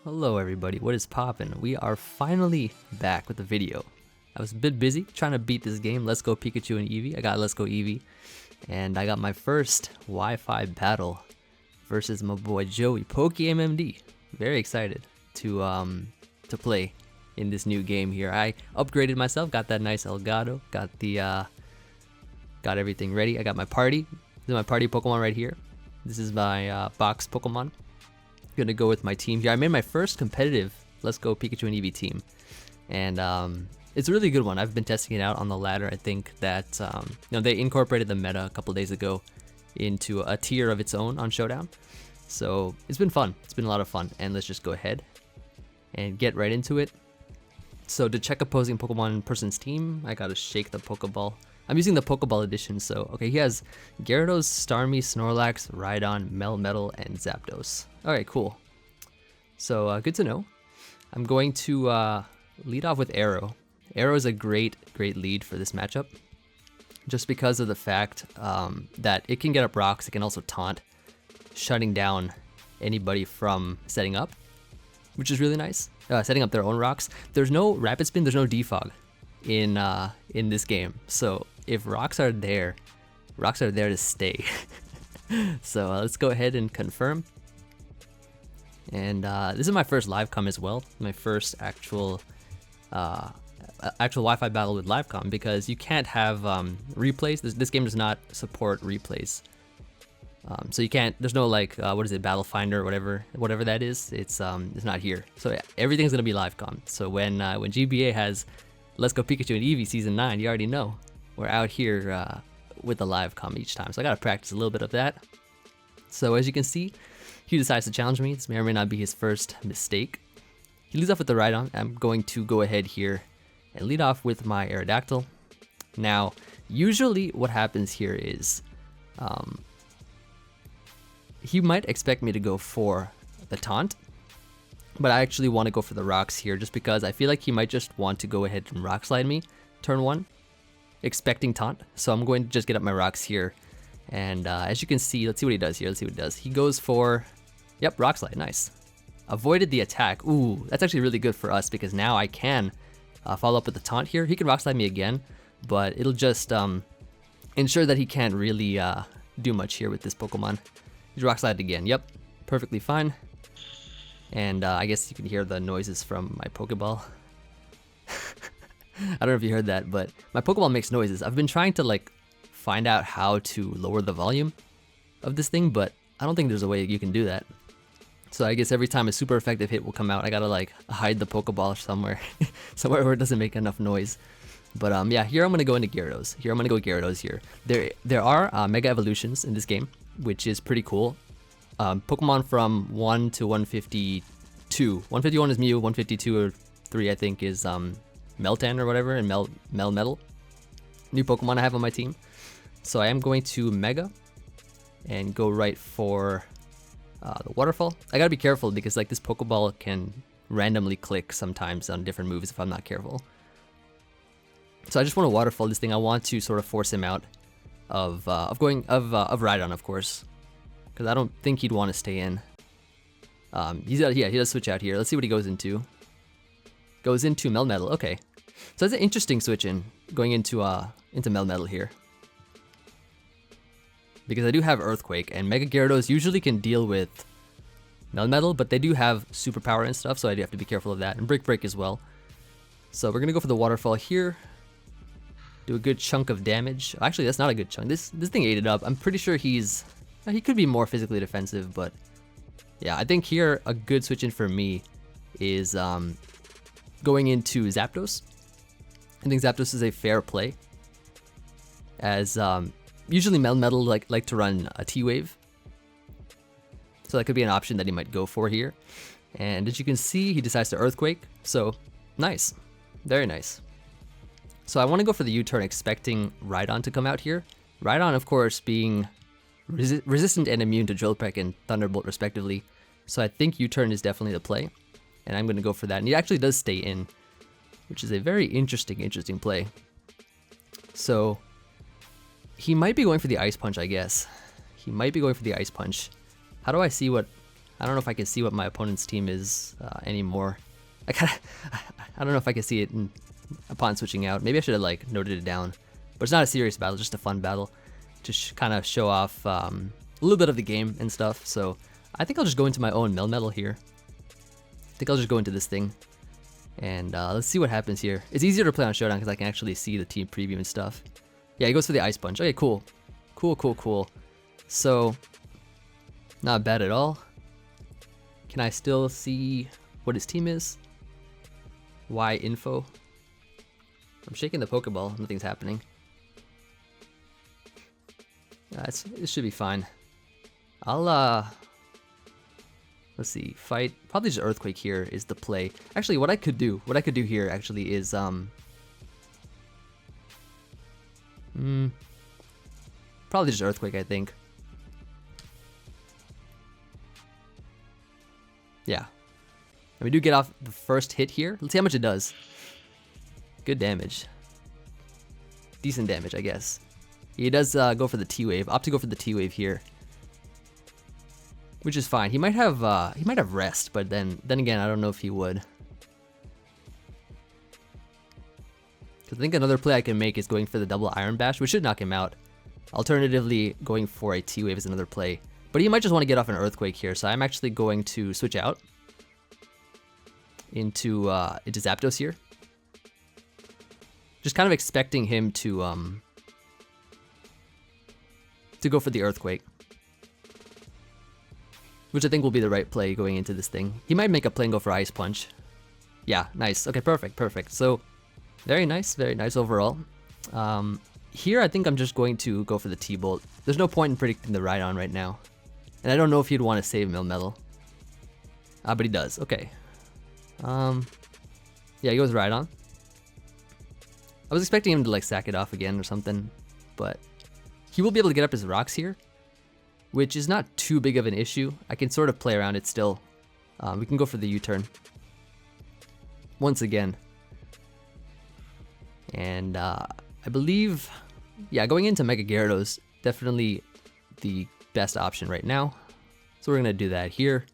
Hello everybody, what is poppin'? We are finally back with the video. I was a bit busy trying to beat this game. Let's go Pikachu and Eevee. I got Let's Go Eevee. And I got my first Wi-Fi battle versus my boy Joey, PokeMMD. Very excited to play in this new game here. I upgraded myself, got that nice Elgato, got everything ready. I got my party. This is my party Pokemon right here. This is my box Pokemon. Gonna go with my team here. I made my first competitive Let's Go Pikachu and Eevee team, and it's a really good one. I've been testing it out on the ladder. I think that they incorporated the meta a couple days ago into a tier of its own on Showdown, so it's been fun. It's been a lot of fun, and let's just go ahead and get right into it. So to check opposing Pokemon person's team, I gotta shake the Pokeball. I'm using the Pokeball edition, so okay, he has Gyarados, Starmie, Snorlax, Rhydon, Melmetal, and Zapdos. Alright, cool. So good to know. I'm going to lead off with Aero. Aero is a great lead for this matchup, just because of the fact that it can get up rocks, it can also taunt, shutting down anybody from setting up, which is really nice. Setting up their own rocks. There's no Rapid Spin, there's no defog in this game, so if rocks are there to stay. So let's go ahead and confirm. And this is my first live com as well, my first actual Wi-Fi battle with live com, because you can't have replays. This game does not support replays, so you can't. There's no like what is it, Battle Finder or whatever that is. It's not here. So yeah, everything's gonna be live com. So when GBA has Let's Go Pikachu and Eevee Season 9, you already know we're out here with the live com each time. So I gotta practice a little bit of that. So as you can see, he decides to challenge me. This may or may not be his first mistake. He leads off with the Rhydon. I'm going to go ahead here and lead off with my Aerodactyl. Now, usually what happens here is he might expect me to go for the taunt, but I actually want to go for the rocks here just because I feel like he might just want to go ahead and rock slide me turn one, expecting taunt. So I'm going to just get up my rocks here. And as you can see, let's see what he does here. Let's see what he does. He goes for, yep, rock slide, nice. Avoided the attack. Ooh, that's actually really good for us because now I can follow up with the taunt here. He can rock slide me again, but it'll just ensure that he can't really do much here with this Pokemon. He's rock slide again, yep, perfectly fine. And I guess you can hear the noises from my Pokeball. I don't know if you heard that, but my Pokeball makes noises. I've been trying to like find out how to lower the volume of this thing, but I don't think there's a way you can do that. So I guess every time a super effective hit will come out, I gotta like hide the Pokeball somewhere, somewhere where it doesn't make enough noise. But yeah, here I'm gonna go into Gyarados. Here I'm gonna go Gyarados here. There are Mega Evolutions in this game, which is pretty cool. Pokemon from 1 to 152. 151 is Mew, 152 or 3 I think is Meltan or whatever, and Melmetal. New Pokemon I have on my team. So I am going to Mega and go right for the Waterfall. I gotta be careful because like this Pokeball can randomly click sometimes on different moves if I'm not careful. So I just want to Waterfall this thing. I want to sort of force him out of Rhydon, of course, because I don't think he'd want to stay in. He does switch out here. Let's see what he goes into. Goes into Melmetal. Okay, so that's an interesting switch in going into Melmetal here, because I do have Earthquake, and Mega Gyarados usually can deal with Melmetal, but they do have superpower and stuff, so I do have to be careful of that, and Break as well. So we're gonna go for the Waterfall here. Do a good chunk of damage. Actually, that's not a good chunk. This thing ate it up. I'm pretty sure he could be more physically defensive, but yeah, I think here a good switch in for me is going into Zapdos. I think Zapdos is a fair play, as usually Melmetal like to run a T-Wave, so that could be an option that he might go for here. And as you can see, he decides to Earthquake, so nice, very nice. So I want to go for the U-turn, expecting Rhydon to come out here. Rhydon, of course, being resistant and immune to Drill Peck and Thunderbolt respectively, so I think U-turn is definitely the play, and I'm going to go for that. And he actually does stay in, which is a very interesting play. So he might be going for the Ice Punch, I guess. He might be going for the Ice Punch. How do I see what I don't know if I can see what my opponent's team is anymore. I don't know if I can see it upon switching out. Maybe I should have like noted it down. But it's not a serious battle, just a fun battle to kind of show off a little bit of the game and stuff. So I think I'll just go into my own Melmetal here. I think I'll just go into this thing. And let's see what happens here. It's easier to play on Showdown because I can actually see the team preview and stuff. Yeah, he goes for the Ice Punch. Okay, cool. Cool. So, not bad at all. Can I still see what his team is? Y info. I'm shaking the Pokeball. Nothing's happening. It should be fine. I'll let's see. Fight. Probably just Earthquake here is the play. Actually, what I could do here actually is probably just Earthquake, I think. Yeah. And we do get off the first hit here. Let's see how much it does. Good damage. Decent damage, I guess. He does go for the T-Wave. Opt to go for the T-Wave here. Which is fine. He might have rest, but then again, I don't know if he would. Because I think another play I can make is going for the double Iron Bash, which should knock him out. Alternatively, going for a T-Wave is another play. But he might just want to get off an Earthquake here, so I'm actually going to switch out into Zapdos here. Just kind of expecting him to go for the Earthquake. Which I think will be the right play going into this thing. He might make a play and go for Ice Punch. Yeah, nice. Okay, perfect. So, very nice overall. Here I think I'm just going to go for the T-Bolt. There's no point in predicting the Rhydon right now. And I don't know if he'd want to save Melmetal. But he does. Okay. Yeah, he goes Rhydon. I was expecting him to like sack it off again or something, but he will be able to get up his rocks here, which is not too big of an issue. I can sort of play around it still. We can go for the U-turn once again. And I believe, yeah, going into Mega Gyarados, definitely the best option right now. So we're gonna do that here.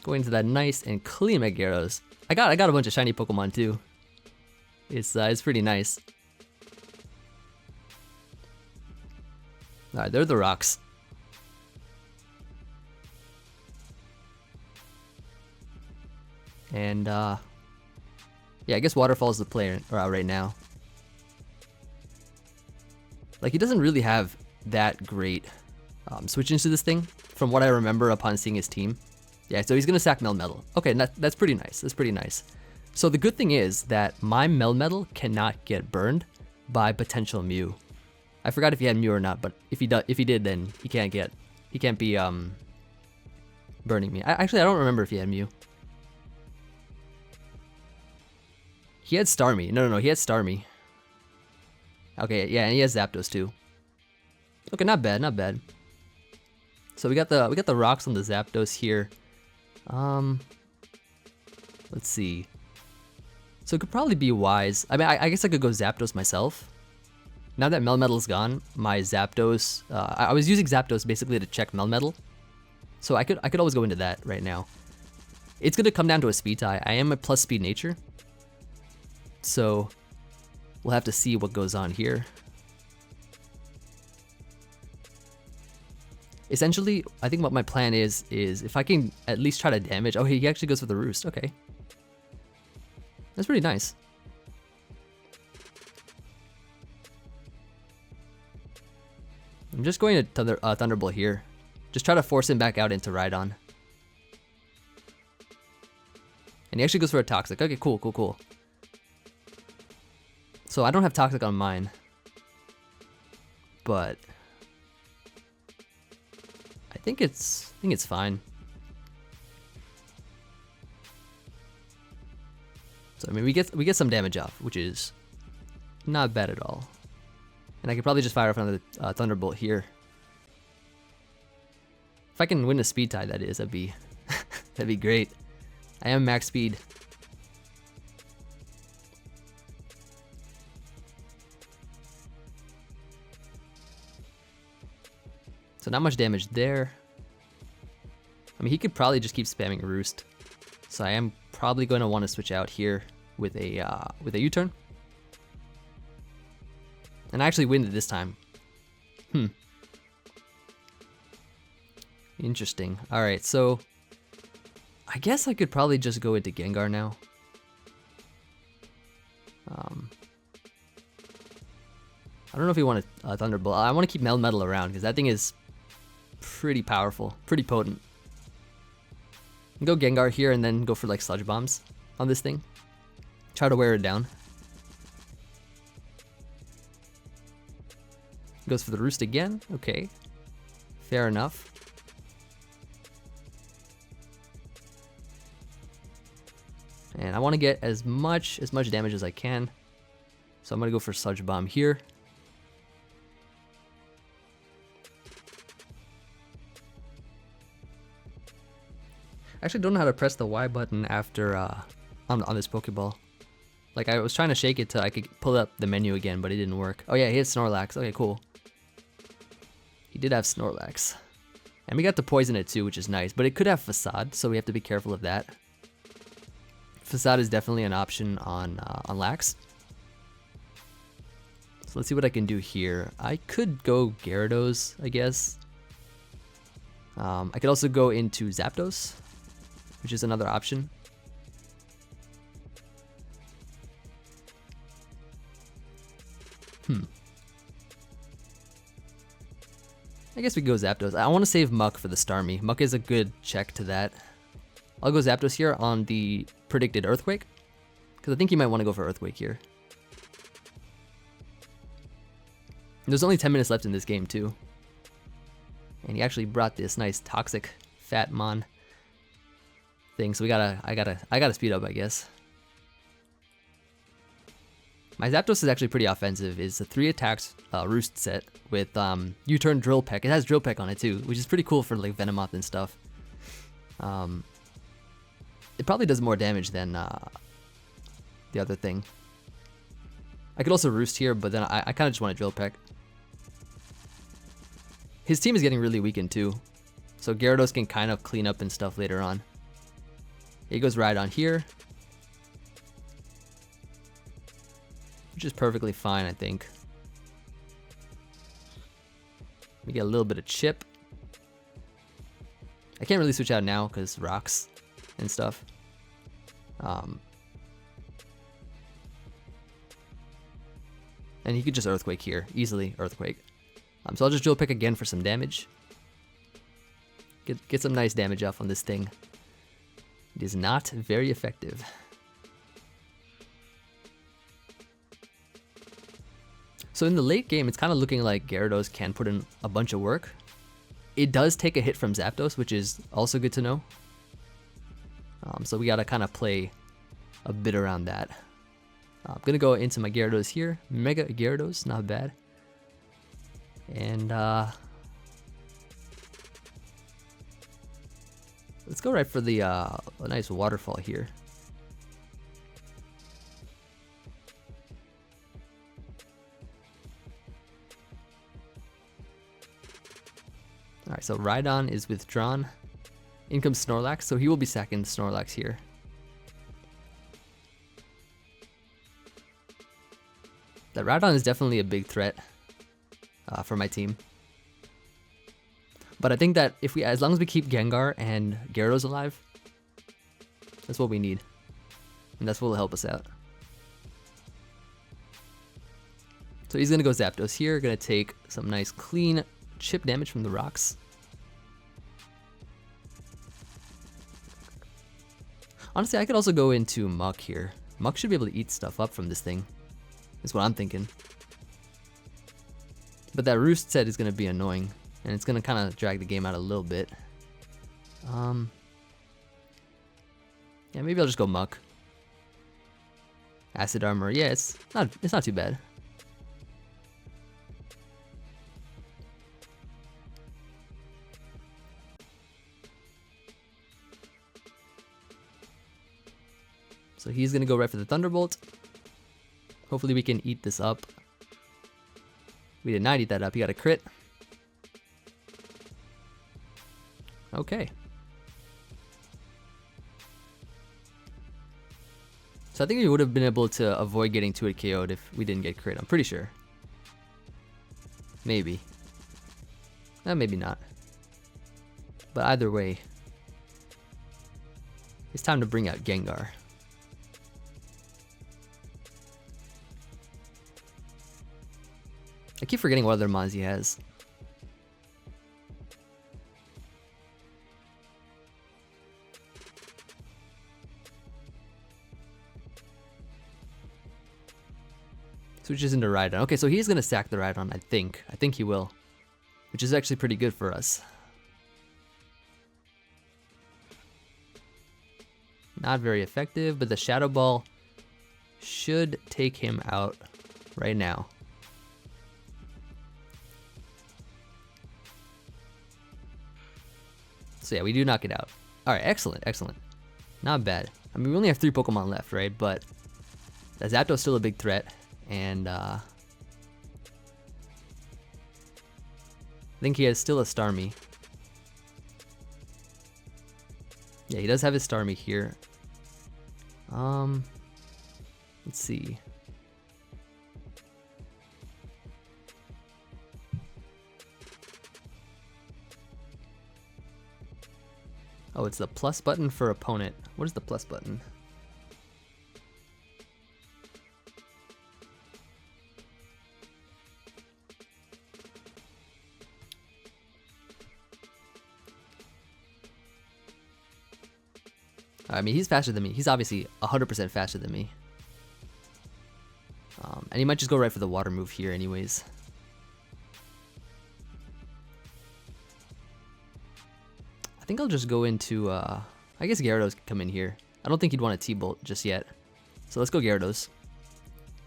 Going into that nice and clean Mega Gyarados. I got a bunch of shiny Pokemon too. It's pretty nice. Alright, they're the rocks. And yeah, I guess Waterfall's the player right now. Like, he doesn't really have that great switch into this thing, from what I remember upon seeing his team. Yeah, so he's gonna sack Melmetal. Okay, that's pretty nice. That's pretty nice. So the good thing is that my Melmetal cannot get burned by potential Mew. I forgot if he had Mew or not, but if he did, then he can't be burning me. Actually, I don't remember if he had Mew. He had Starmie. No, he had Starmie. Okay, yeah, and he has Zapdos too. Okay, not bad. So we got the rocks on the Zapdos here. Let's see. So it could probably be wise. I mean, I guess I could go Zapdos myself. Now that Melmetal's gone, my Zapdos, I was using Zapdos basically to check Melmetal. So I could always go into that right now. It's gonna come down to a speed tie. I am a plus speed nature. So we'll have to see what goes on here. Essentially, I think what my plan is if I can at least try to damage. Oh, he actually goes for the Roost. Okay. That's pretty nice. I'm just going to Thunderbolt here. Just try to force him back out into Rhydon. And he actually goes for a Toxic. Okay, cool. So I don't have Toxic on mine. But I think it's fine. So I mean, we get some damage off, which is not bad at all. And I could probably just fire off another Thunderbolt here. If I can win a speed tie, that is, that'd be that'd be great. I am max speed. So not much damage there. I mean, he could probably just keep spamming Roost. So I am probably going to want to switch out here with a U-turn. And I actually win it this time. Interesting. Alright, so I guess I could probably just go into Gengar now. I don't know if you want a Thunderbolt. I want to keep Melmetal around because that thing is pretty powerful, pretty potent. Go Gengar here and then go for like Sludge Bombs on this thing. Try to wear it down. Goes for the Roost again. Okay, fair enough. And I want to get as much damage as I can. So I'm gonna go for Sludge Bomb here. I actually don't know how to press the Y button after on this Pokeball. Like I was trying to shake it till I could pull up the menu again, but it didn't work. Oh yeah, he has Snorlax. Okay, cool. He did have Snorlax. And we got to poison it too, which is nice. But it could have Facade, so we have to be careful of that. Facade is definitely an option on Lax. So let's see what I can do here. I could go Gyarados, I guess. I could also go into Zapdos, which is another option. I guess we could go Zapdos. I want to save Muck for the Starmie. Muck is a good check to that. I'll go Zapdos here on the predicted Earthquake, because I think you might want to go for Earthquake here. There's only 10 minutes left in this game too. And he actually brought this nice toxic fat mon thing, so I gotta speed up, I guess. My Zapdos is actually pretty offensive. It's a 3 attacks Roost set with U-turn Drill Peck. It has Drill Peck on it too, which is pretty cool for like Venomoth and stuff. It probably does more damage than the other thing. I could also Roost here, but then I kind of just want to Drill Peck. His team is getting really weakened too, so Gyarados can kind of clean up and stuff later on. He goes right on here, which is perfectly fine, I think. We get a little bit of chip. I can't really switch out now because rocks and stuff. And he could just Earthquake here, easily Earthquake. So I'll just Drill Peck again for some damage. Get some nice damage off on this thing. It is not very effective. So in the late game, it's kind of looking like Gyarados can put in a bunch of work. It does take a hit from Zapdos, which is also good to know. So we gotta kind of play a bit around that. I'm gonna go into my Gyarados here. Mega Gyarados, not bad. And let's go right for the a nice waterfall here. Alright, so Rhydon is withdrawn. In comes Snorlax, so he will be sacking Snorlax here. That Rhydon is definitely a big threat for my team. But I think that if as long as we keep Gengar and Gyarados alive, that's what we need. And that's what will help us out. So he's gonna go Zapdos here, gonna take some nice clean chip damage from the rocks. Honestly, I could also go into Muck here. Muck should be able to eat stuff up from this thing. That's what I'm thinking. But that Roost set is going to be annoying, and it's going to kind of drag the game out a little bit. Yeah, maybe I'll just go Muck. Acid Armor, yeah, it's not too bad. So he's gonna go right for the Thunderbolt. Hopefully we can eat this up. We did not eat that up, he got a crit. Okay. So I think we would have been able to avoid getting 2-hit KO'd if we didn't get crit. I'm pretty sure. Maybe. Maybe not. But either way, it's time to bring out Gengar. I keep forgetting what other mons he has. Switches into Rhydon. Okay, so he's gonna sack the Rhydon, I think. I think he will. Which is actually pretty good for us. Not very effective, but the Shadow Ball should take him out right now. So yeah, we do knock it out. Alright, excellent, excellent. Not bad. I mean, we only have 3 Pokemon left, right? But the Zapdos still a big threat. And I think he has still a Starmie. Yeah, he does have his Starmie here. Let's see. Oh, it's the plus button for opponent. What is the plus button? I mean, he's faster than me. He's obviously 100% faster than me. And he might just go right for the water move here anyways. I think I'll just go into, I guess Gyarados can come in here. I don't think he'd want a T-Bolt just yet. So let's go Gyarados.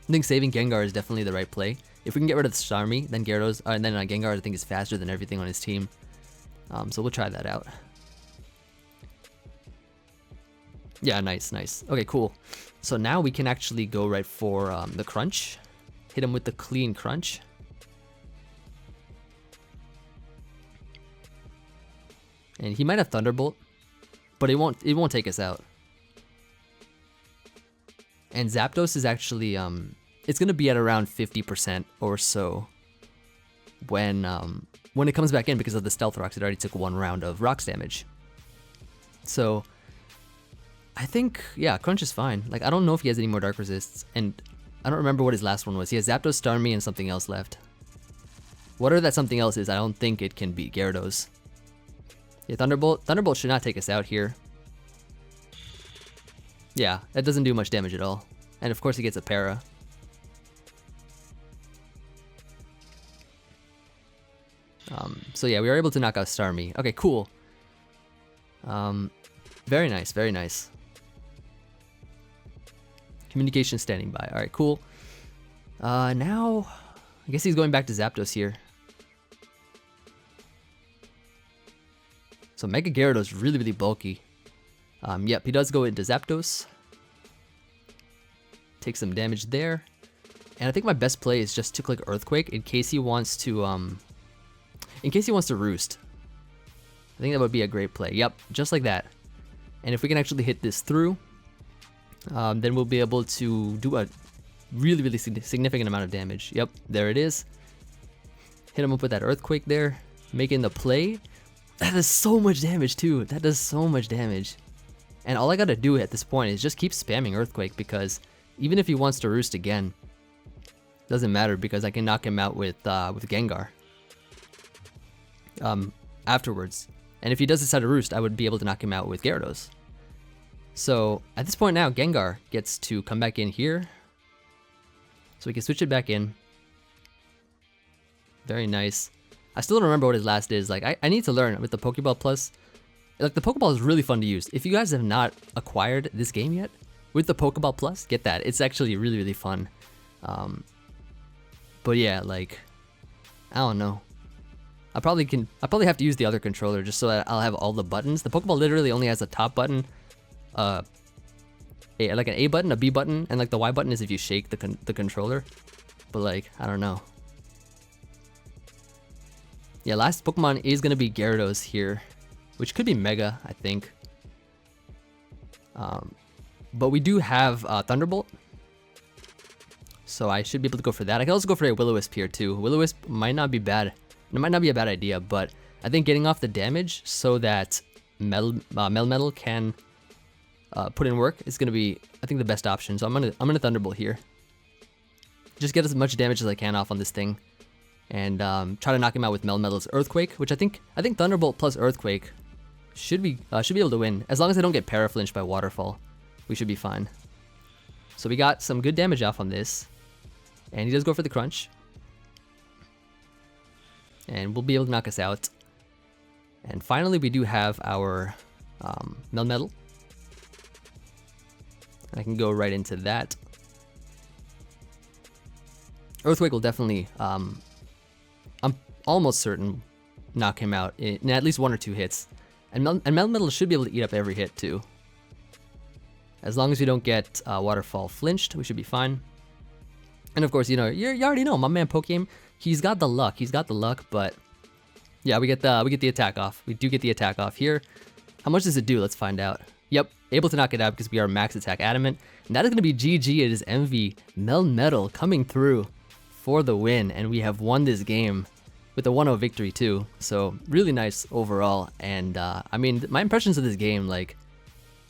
I think saving Gengar is definitely the right play. If we can get rid of the Starmie, then Gyarados, and then Gengar I think is faster than everything on his team. So we'll try that out. Yeah, nice, nice. Okay, cool. So now we can actually go right for the Crunch. Hit him with the clean Crunch. And he might have Thunderbolt, but it won't take us out. And Zapdos is actually it's gonna be at around 50% or so when it comes back in because of the Stealth Rocks. It already took 1 round of Rocks damage. So I think, yeah, Crunch is fine. Like, I don't know if he has any more Dark Resists, and I don't remember what his last one was. He has Zapdos, Starmie, and something else left. Whatever that something else is, I don't think it can beat Gyarados. Yeah, Thunderbolt. Thunderbolt should not take us out here. Yeah, that doesn't do much damage at all. And of course he gets a Para. So yeah, we were able to knock out Starmie. Okay, cool. Very nice, very nice. Communication standing by. Alright, cool. Now, I guess he's going back to Zapdos here. So Mega Gyarados is really, really bulky. Yep, he does go into Zapdos. Take some damage there. And I think my best play is just to click Earthquake in case he wants to, roost. I think that would be a great play. Yep, just like that. And if we can actually hit this through, then we'll be able to do a really, really significant amount of damage. Yep, there it is. Hit him up with that Earthquake there, making the play. That does so much damage too. That does so much damage. And all I gotta do at this point is just keep spamming Earthquake because even if he wants to roost again, doesn't matter because I can knock him out with Gengar afterwards. And if he does decide to roost, I would be able to knock him out with Gyarados. So at this point now, Gengar gets to come back in here. So we can switch it back in. Very nice. I still don't remember what his last is. Like, I need to learn with the Pokeball Plus. Like, the Pokeball is really fun to use. If you guys have not acquired this game yet, with the Pokeball Plus, get that. It's actually really, really fun. But yeah, like, I don't know. I probably have to use the other controller just so that I'll have all the buttons. The Pokeball literally only has a top button, like an A button, a B button, and like the Y button is if you shake the controller. But like, I don't know. Yeah, last Pokemon is gonna be Gyarados here, which could be Mega, I think. But we do have Thunderbolt, so I should be able to go for that. I can also go for a Will-O-Wisp here too. Will-O-Wisp might not be bad. It might not be a bad idea, but I think getting off the damage so that Melmetal can put in work is gonna be, I think, the best option. So I'm gonna Thunderbolt here. Just get as much damage as I can off on this thing, and try to knock him out with Melmetal's Earthquake, which I think Thunderbolt plus Earthquake should be able to win as long as I don't get Paraflinched by Waterfall. We should be fine. So we got some good damage off on this, and he does go for the Crunch, and we'll be able to knock us out. And finally, we do have our Melmetal. I can go right into that. Earthquake will definitely, I'm almost certain, knock him out in at least 1 or 2 hits. And Melmetal should be able to eat up every hit too. As long as we don't get Waterfall flinched, we should be fine. And of course, you know, you already know my man Pokegame. He's got the luck. He's got the luck, but yeah, we get the attack off. We do get the attack off here. How much does it do? Let's find out. Yep, able to knock it out because we are max attack adamant. And that is going to be GG. It is Emvee Melmetal coming through for the win, and we have won this game with a 1-0 victory too. So really nice overall. And I mean, my impressions of this game, like,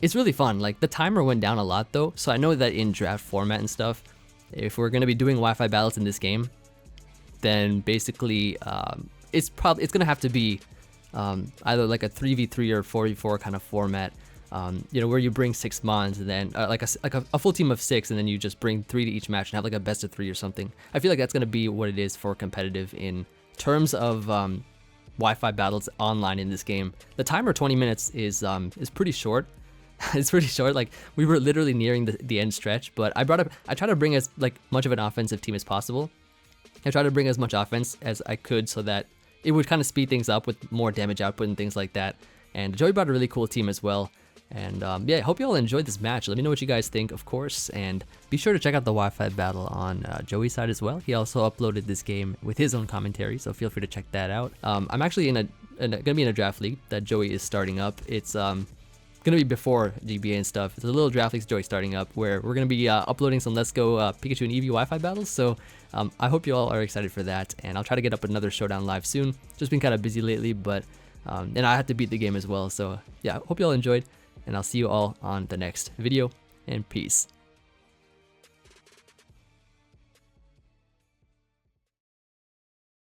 it's really fun. Like, the timer went down a lot though, so I know that in draft format and stuff, if we're going to be doing Wi-Fi battles in this game, then basically it's going to have to be either like a 3v3 or 4v4 kind of format, you know, where you bring 6 mons and then like a full team of 6, and then you just bring 3 to each match and have like a best of 3 or something. I feel like that's going to be what it is for competitive in terms of Wi-Fi battles online in this game. The timer 20 minutes is pretty short. It's pretty short. Like, we were literally nearing the end stretch, but I try to bring as like much of an offensive team as possible. I try to bring as much offense as I could so that it would kind of speed things up with more damage output and things like that. And Joey brought a really cool team as well. And yeah, I hope you all enjoyed this match. Let me know what you guys think, of course, and be sure to check out the Wi-Fi battle on Joey's side as well. He also uploaded this game with his own commentary, so feel free to check that out. I'm actually gonna be in a draft league that Joey is starting up. It's gonna be before GBA and stuff. It's a little draft league Joey starting up where we're gonna be uploading some Let's Go Pikachu and Eevee Wi-Fi battles. So I hope you all are excited for that, and I'll try to get up another showdown live soon. Just been kind of busy lately, but and I had to beat the game as well. So yeah, hope you all enjoyed, and I'll see you all on the next video, and peace.